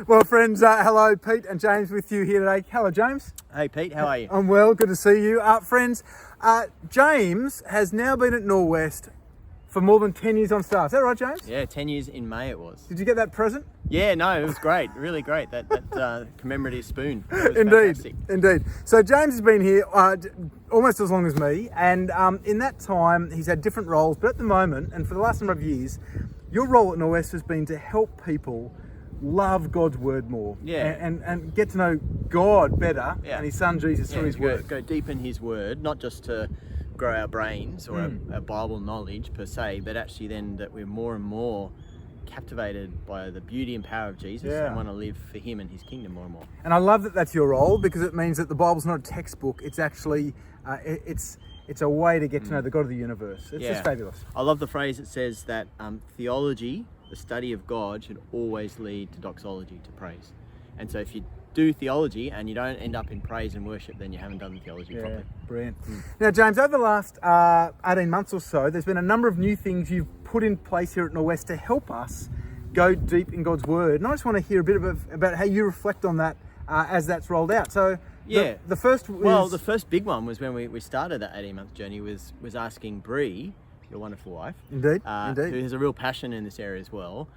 Well, friends, hello, Pete and James with you here today. Hello, James. Hey Pete, how are you? I'm well, good to see you. Friends, James has now been at Norwest for more than 10 years on staff. Is that right, James? Yeah, 10 years in May it was. Did you get that present? Yeah, no, it was great, really great. That commemorative spoon. It was fantastic. Indeed. So James has been here almost as long as me, and in that time he's had different roles, but at the moment, and for the last number of years, your role at Norwest has been to help people love God's word more. Yeah. And get to know God better and his son Jesus through his word. Go deep in his word, not just to grow our brains or our Bible knowledge per se, but actually then that we're more and more captivated by the beauty and power of Jesus and want to live for him and his kingdom more and more. And I love that that's your role, because it means that the Bible's not a textbook. It's actually it's a way to get to know the God of the universe. It's just fabulous. I love the phrase that says that theology, the study of God, should always lead to doxology, to praise. And so if you do theology and you don't end up in praise and worship, then you haven't done the theology properly. Brilliant. Now, James, over the last 18 months or so, there's been a number of new things you've put in place here at Norwest to help us go deep in God's word. And I just want to hear a bit about how you reflect on that as that's rolled out. So the first the first big one was when we started that 18-month journey was asking Bree, your wonderful wife, indeed, who has a real passion in this area as well,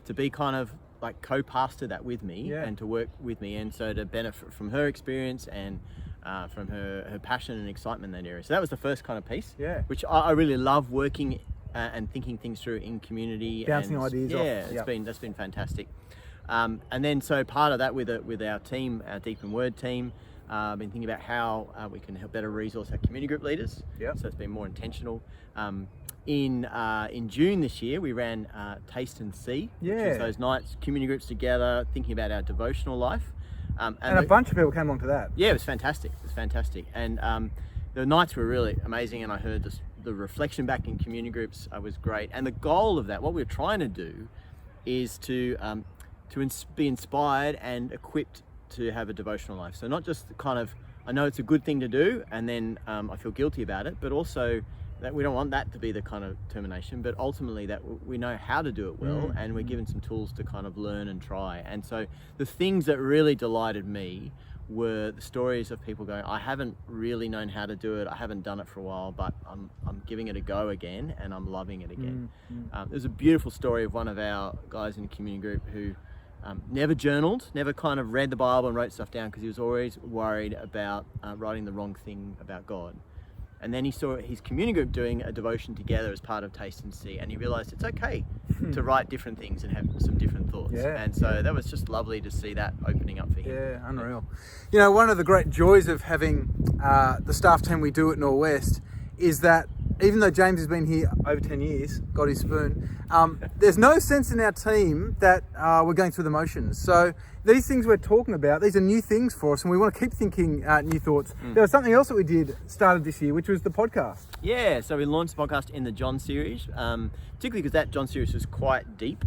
to be kind of like co-pastor that with me and to work with me, and so to benefit from her experience and from her passion and excitement in that area. So that was the first kind of piece, which I really love, working and thinking things through in community, bouncing ideas off. That's been fantastic. And then so part of that with our team, our Deep in Word team, I've been thinking about how we can help better resource our community group leaders. So it's been more intentional. In June this year, we ran Taste and See, which is those nights, community groups together, thinking about our devotional life. And a bunch of people came along to that. Yeah, it was fantastic. And the nights were really amazing, and I heard the reflection back in community groups was great. And the goal of that, what we're trying to do, is to be inspired and equipped to have a devotional life. So not just kind of, I know it's a good thing to do, and then I feel guilty about it, but also that we don't want that to be the kind of termination, but ultimately that we know how to do it well, and we're given some tools to kind of learn and try. And so the things that really delighted me were the stories of people going, I haven't really known how to do it, I haven't done it for a while, but I'm giving it a go again, and I'm loving it again. There's a beautiful story of one of our guys in the community group who never journaled, never kind of read the Bible and wrote stuff down, because he was always worried about writing the wrong thing about God. And then he saw his community group doing a devotion together as part of Taste and See, and he realized it's okay to write different things and have some different thoughts. And so that was just lovely to see that opening up for him. Yeah, unreal. You know, one of the great joys of having the staff team we do at Norwest is that even though James has been here over 10 years, got his spoon, there's no sense in our team that we're going through the motions. So these things we're talking about, these are new things for us, and we want to keep thinking new thoughts. There was something else that we started this year, which was the podcast. Yeah, so we launched the podcast in the John series, particularly because that John series was quite deep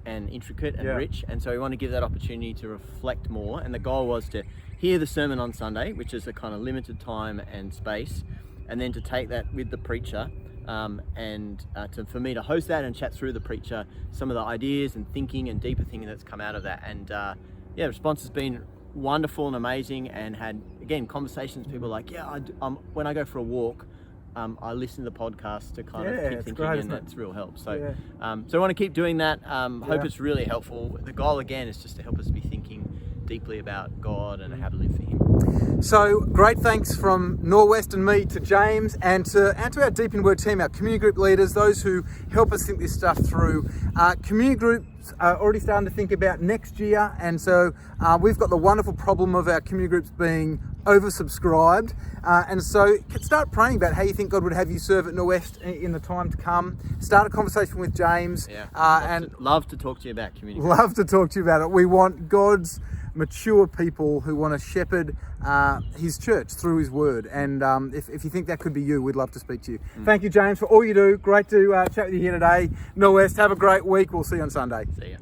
and intricate and rich, and so we want to give that opportunity to reflect more. And the goal was to hear the sermon on Sunday, which is a kind of limited time and space, and then to take that with the preacher, for me to host that and chat through the preacher some of the ideas and thinking and deeper thinking that's come out of that. And the response has been wonderful and amazing, and had, again, conversations, people like, when I go for a walk, I listen to the podcast to kind of keep thinking, and that's real help. So so I want to keep doing that. Hope it's really helpful. The goal, again, is just to help us be thinking deeply about God and how to live for him. So great thanks from Norwest and me to James, and to our Deep in Word team, our community group leaders, those who help us think this stuff through. Community groups are already starting to think about next year, and so we've got the wonderful problem of our community groups being oversubscribed, and so start praying about how you think God would have you serve at Norwest in the time to come. Start a conversation with James. Love to talk to you about community. Love to talk to you about it. We want God's mature people who want to shepherd his church through his word, and if you think that could be you, we'd love to speak to you. Thank you, James, for all you do. Great to chat with you here today. Norwest, have a great week. We'll see you on Sunday. See ya.